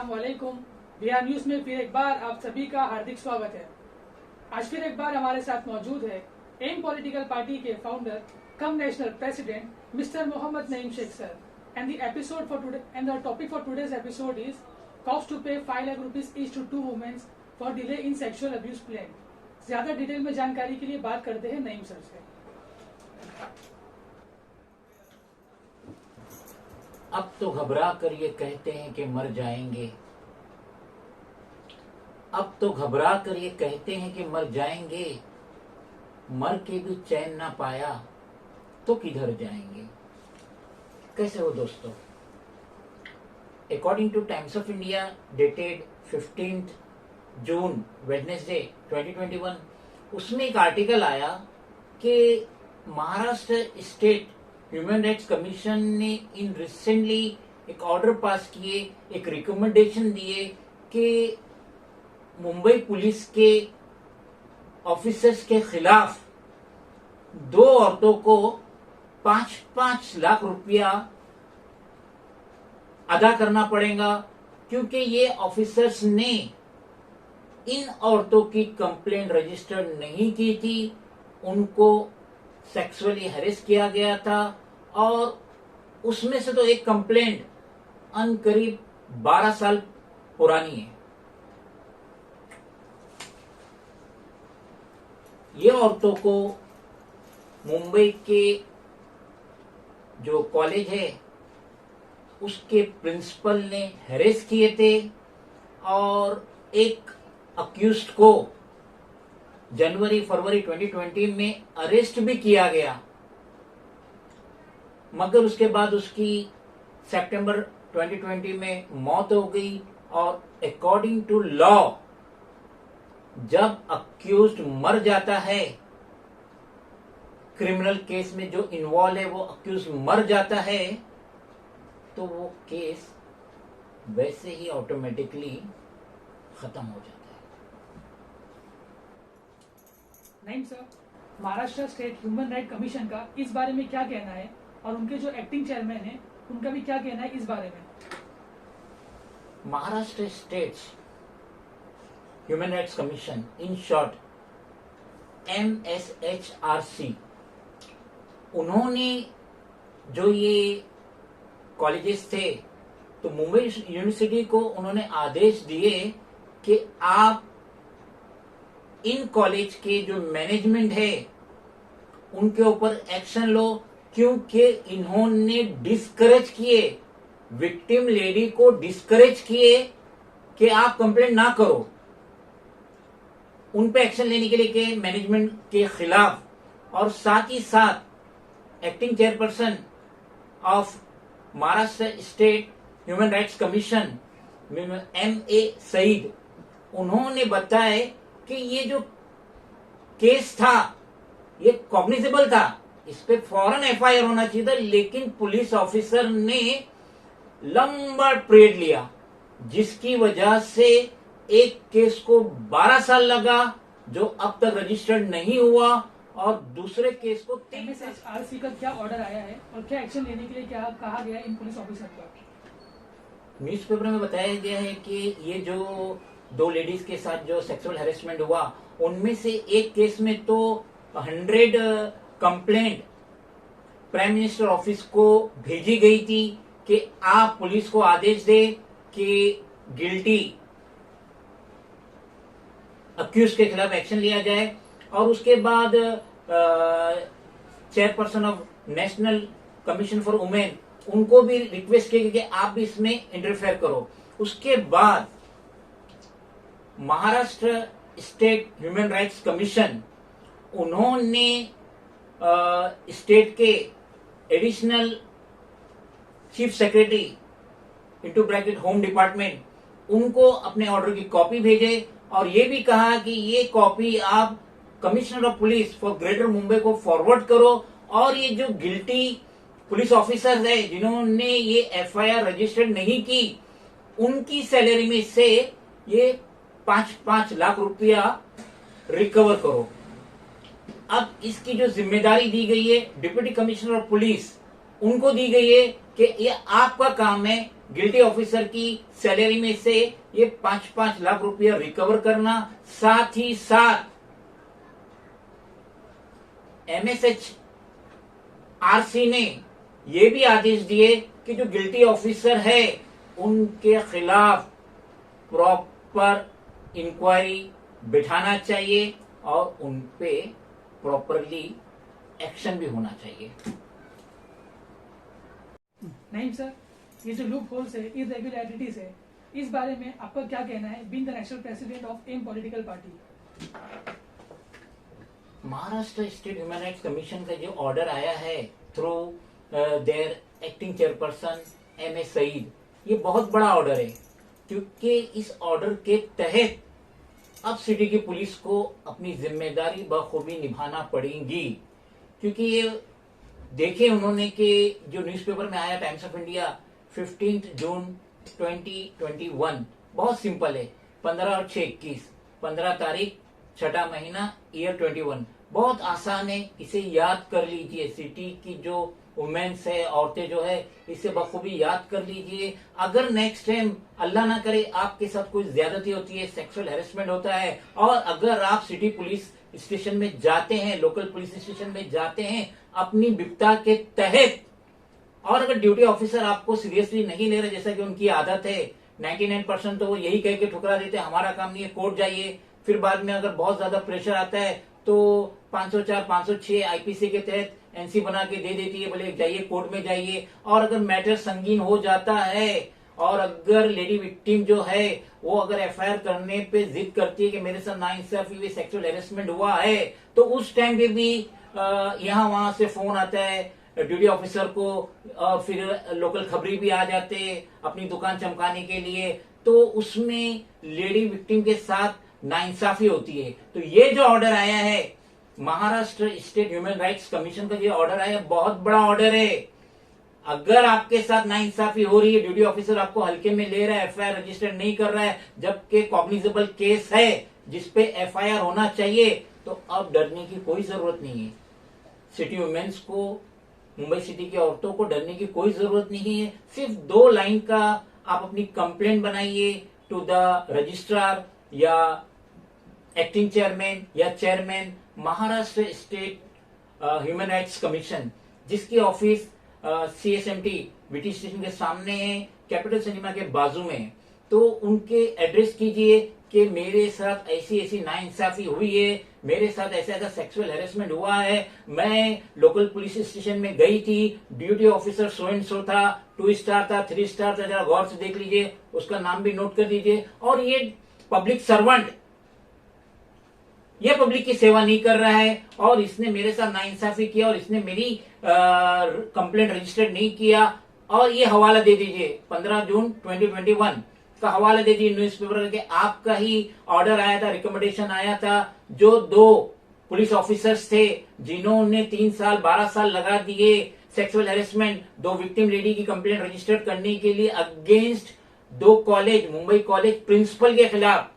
अस्सलामुअलैकुम। बिहार न्यूज़ में फिर एक बार आप सभी का हार्दिक स्वागत है। आज फिर एक बार हमारे साथ मौजूद है एम पॉलिटिकल पार्टी के founder cum national president mister Mohammad Naeem Sheikh sir. And the topic for today's episode is cost to pay 5 lakh rupees each to 2 women's for delay in sexual abuse plan. ज्यादा डिटेल में जानकारी के लिए बात करते हैं नईम सर से। अब तो घबरा कर ये कहते हैं कि मर जाएंगे। अब तो घबरा कर ये कहते हैं कि मर जाएंगे। मर के भी चैन ना पाया तो किधर जाएंगे। कैसे हो दोस्तों? According two times of India dated 15 June Wednesday 2021, उसमें एक आर्टिकल आया कि Maharashtra state human rights commission ने इन रिसेंटली एक ऑर्डर पास किए, एक रिकमेंडेशन दिए कि मुंबई पुलिस के ऑफिसर्स के खिलाफ 2 औरतों को 5-5 लाख रुपया अदा करना पड़ेगा, क्योंकि ये ऑफिसर्स ने इन औरतों की कंप्लेंट रजिस्टर नहीं की थी। उनको सेक्सुअली हैरेस किया गया था और उसमें से तो एक कंप्लेंट करीब 12 साल पुरानी है। ये औरतों को मुंबई के जो कॉलेज है उसके प्रिंसिपल ने हैरेस किए थे और एक अक्यूज्ड को जनवरी-फरवरी 2020 में अरेस्ट भी किया गया, मगर उसके बाद उसकी सितंबर 2020 में मौत हो गई। और अकॉर्डिंग टू लॉ जब अक्यूज्ड मर जाता है, क्रिमिनल केस में जो इन्वॉल्व है वो अक्यूज्ड मर जाता है, तो वो केस वैसे ही ऑटोमेटिकली खत्म हो जाता है। Naeem sir, Maharashtra state human right commission का इस बारे में क्या कहना है और उनके जो एक्टिंग चेयरमैन हैं उनका भी क्या कहना है इस बारे में? Maharashtra state human rights commission, in short MSHRC, उन्होंने जो ये कॉलेजेस थे तो मुंबई यूनिवर्सिटी को उन्होंने आदेश दिए कि आप इन कॉलेज के जो मैनेजमेंट है उनके ऊपर एक्शन लो, क्योंकि इन्होंने डिस्करेज किए, विक्टिम लेडी को डिस्करेज किए कि आप कंप्लेंट ना करो। उन पे एक्शन लेने के लिए के मैनेजमेंट के खिलाफ, और साथ ही साथ acting chairperson of Maharashtra state human rights commission MA Saeed, उन्होंने बताया कि ये जो केस था ये कॉग्निजेबल था, इस पे फौरन FIR होना चाहिए था, लेकिन पुलिस ऑफिसर ने लंबा पीरियड लिया, जिसकी वजह से एक केस को 12 साल लगा जो अब तक रजिस्टर्ड नहीं हुआ, और दूसरे केस को 3 साल। MSHRC का क्या ऑर्डर आया है और क्या एक्शन लेने के लिए क्या कहा गया है इन पुलिस ऑफिसर को? न्यूज़पेपर में बताया गया है कि ये जो 2 लेडीज के साथ जो सेक्सुअल हैरेसमेंट हुआ, उनमें से एक केस में तो 100 कंप्लेंट प्राइम मिनिस्टर ऑफिस को भेजी गई थी कि आप पुलिस को आदेश दे कि गिल्टी अक्यूज के खिलाफ एक्शन लिया जाए। और उसके बाद chairperson of national commission for women, उनको भी रिक्वेस्ट किया कि आप भी इसमें इंटरफेयर करो। उसके बाद Maharashtra state human rights commission, उन्होंने स्टेट के additional chief secretary into bracket home department, उनको अपने ऑर्डर की कॉपी भेजे और ये भी कहा कि ये कॉपी आप commissioner of police for greater Mumbai को फॉरवर्ड करो, और ये जो गिल्टी पुलिस ऑफिसर्स है जिन्होंने ये FIR रजिस्टर्ड नहीं की, उनकी सैलरी में से ये 5-5 लाख रुपया रिकवर करो। अब इसकी जो जिम्मेदारी दी गई है डिप्टी कमिश्नर ऑफ पुलिस, उनको दी गई है कि ये आपका काम है गिल्टी ऑफिसर की सैलरी में से ये 5-5 लाख रुपया रिकवर करना, साथ ही साथ MSH RC ने ये भी आदेश दिए कि जो गिल्टी ऑफिसर है उनके खिलाफ प्रॉपर इंक्वायरी बिठाना चाहिए और उन पे प्रॉपरली एक्शन भी होना चाहिए। नहीं सर, ये जो लूप होल्स है, इरेगुलरिटीज है, इस बारे में आपका क्या कहना है, being the national president of M political party? Maharashtra state human rights commission का जो ऑर्डर आया है through their acting chairperson M.A. Saeed, ये बहुत बड़ा ऑर्डर है, क्योंकि इस ऑर्डर के तहत अब सिटी की पुलिस को अपनी जिम्मेदारी बखूबी निभाना पड़ेगी। क्योंकि ये देखे उन्होंने कि जो न्यूज़पेपर में आया टाइम्स ऑफ इंडिया 15 जून 2021, बहुत सिंपल है, 15 और 6 21, 15 तारीख 6ठा महीना ईयर 21, बहुत आसान है, इसे याद कर लीजिए। सिटी की जो वुमेन्स है, औरतें जो है, इसे बखूबी याद कर लीजिए। अगर नेक्स्ट टाइम अल्लाह ना करे आपके साथ कोई ज्यादती होती है, सेक्सुअल हैरेसमेंट होता है, और अगर आप सिटी पुलिस स्टेशन में जाते हैं, लोकल पुलिस स्टेशन में जाते हैं अपनी विपदा के तहत, और अगर ड्यूटी ऑफिसर आपको सीरियसली नहीं ले रहे, जैसा कि उनकी आदत है, 99% तो वो यही कह के ठुकरा देते हैं हमारा काम नहीं है, कोर्ट जाइए। फिर बाद में अगर बहुत ज्यादा प्रेशर आता है तो 504, 506 IPC के तहत NC बना के दे देती है, बोले जाइए कोर्ट में जाइए। और अगर मैटर संगीन हो जाता है और अगर लेडी विक्टिम जो है वो अगर FIR करने पे जिद करती है कि मेरे साथ नाइंसाफी हुई, सेक्सुअल हैरेसमेंट हुआ है, तो उस टाइम पे भी यहाँ वहां से फोन आता है ड्यूटी ऑफिसर को, और फिर लोकल खबरी भी आ जाते अपनी दुकान चमकाने के लिए, तो उसमें लेडी विक्टिम के साथ नाइंसाफी होती है। तो ये जो ऑर्डर आया है Maharashtra state human rights commission का, ये ऑर्डर आया है, बहुत बड़ा ऑर्डर है। अगर आपके साथ नाइंसाफी हो रही है, ड्यूटी ऑफिसर आपको हल्के में ले रहा है, FIR रजिस्टर नहीं कर रहा है, जबकि कॉग्निजेबल केस है जिसपे FIR होना चाहिए, तो अब डरने की कोई जरूरत नहीं है। सिटी वुमेन्स को, मुंबई सिटी की औरतों को डरने की कोई जरूरत नहीं है। सिर्फ 2 लाइन का आप अपनी कंप्लेंट बनाइए टू द रजिस्ट्रार या एक्टिंग चेयरमैन या chairman Maharashtra state human rights commission, जिसकी ऑफिस CSMT VT स्टेशन के सामने है, कैपिटल सिनेमा के बाजू में। तो उनके एड्रेस कीजिए कि मेरे साथ ऐसी ऐसी नाइंसाफी हुई है, मेरे साथ ऐसा ऐसा सेक्सुअल हैरेसमेंट हुआ है, मैं लोकल पुलिस स्टेशन में गई थी, duty officer so and so था, 2 स्टार था, 3 स्टार था, जरा गौर से देख लीजिए, उसका नाम भी नोट कर दीजिए। और ये पब्लिक सर्वेंट, ये पब्लिक की सेवा नहीं कर रहा है और इसने मेरे साथ नाइंसाफी किया और इसने मेरी कंप्लेंट रजिस्टर्ड नहीं किया, और ये हवाला दे दीजिए 15 जून 2021 का हवाला दे दीजिए न्यूज़पेपर के। आपका ही ऑर्डर आया था, रिकमेंडेशन आया था, जो 2 पुलिस ऑफिसर्स थे जिन्होंने 3 साल 12 साल लगा दिए सेक्सुअल हैरेसमेंट 2 विक्टिम लेडी की कंप्लेंट रजिस्टर्ड करने के लिए against 2 college, Mumbai college principal के खिलाफ,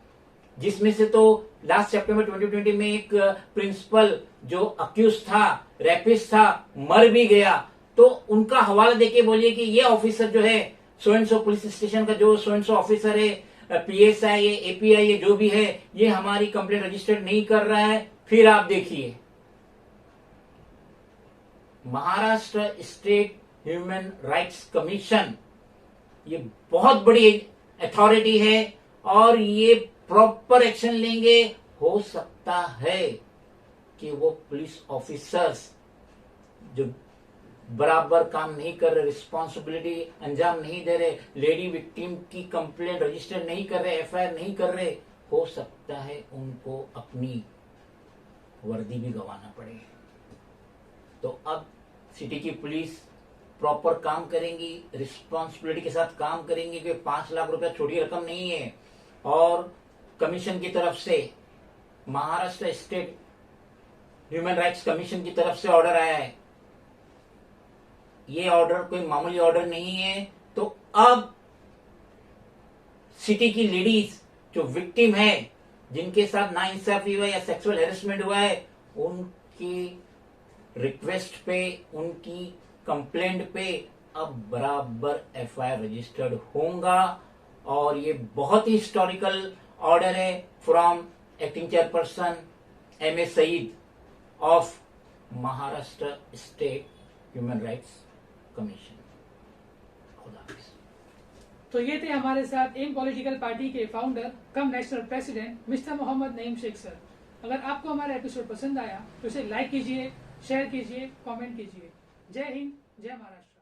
जिसमें से तो लास्ट सितंबर 2020 में एक प्रिंसिपल जो अक्यूज था, रेपिस्ट था, मर भी गया। तो उनका हवाला देके बोलिए कि ये ऑफिसर जो है so and so police station का जो सो एंड सो ऑफिसर है, PSI है, API है, जो भी है, ये हमारी कंप्लेंट रजिस्टर्ड नहीं कर रहा है। फिर आप देखिए Maharashtra state human rights commission, ये बहुत बड़ी अथॉरिटी है और ये प्रॉपर एक्शन लेंगे। हो सकता है कि वो पुलिस ऑफिसर्स जो बराबर काम नहीं कर रहे, रिस्पॉन्सिबिलिटी अंजाम नहीं दे रहे, लेडी विक्टिम की कंप्लेंट रजिस्टर नहीं कर रहे, FIR नहीं कर रहे, हो सकता है उनको अपनी वर्दी भी गंवाना पड़े। तो अब सिटी की पुलिस प्रॉपर काम करेंगी, रिस्पॉन्सिबिलिटी के साथ काम करेंगी, क्योंकि 5 लाख रुपया छोटी रकम नहीं है। और कमीशन की तरफ से, Maharashtra state human rights commission की तरफ से ऑर्डर आया है, ये ऑर्डर कोई मामूली ऑर्डर नहीं है। तो अब सिटी की लेडीज जो विक्टिम है, जिनके साथ नाइंसाफी हुआ या सेक्सुअल हैरेसमेंट हुआ है, उनकी रिक्वेस्ट पे, उनकी कंप्लेंट पे अब बराबर एफआईआर रजिस्टर्ड होगा और ये बहुत ही हिस्टोरिकल ऑर्डर है from acting chairperson M A Saeed of Maharashtra state human rights commission. खुदा हाफिज। तो ये थे हमारे साथ एम पॉलिटिकल पार्टी के founder cum national president mister Mohammad Naeem Sheikh sir. अगर आपको हमारा एपिसोड पसंद आया तो इसे लाइक कीजिए, शेयर कीजिए, कमेंट कीजिए। जय हिंद, जय महाराष्ट्र।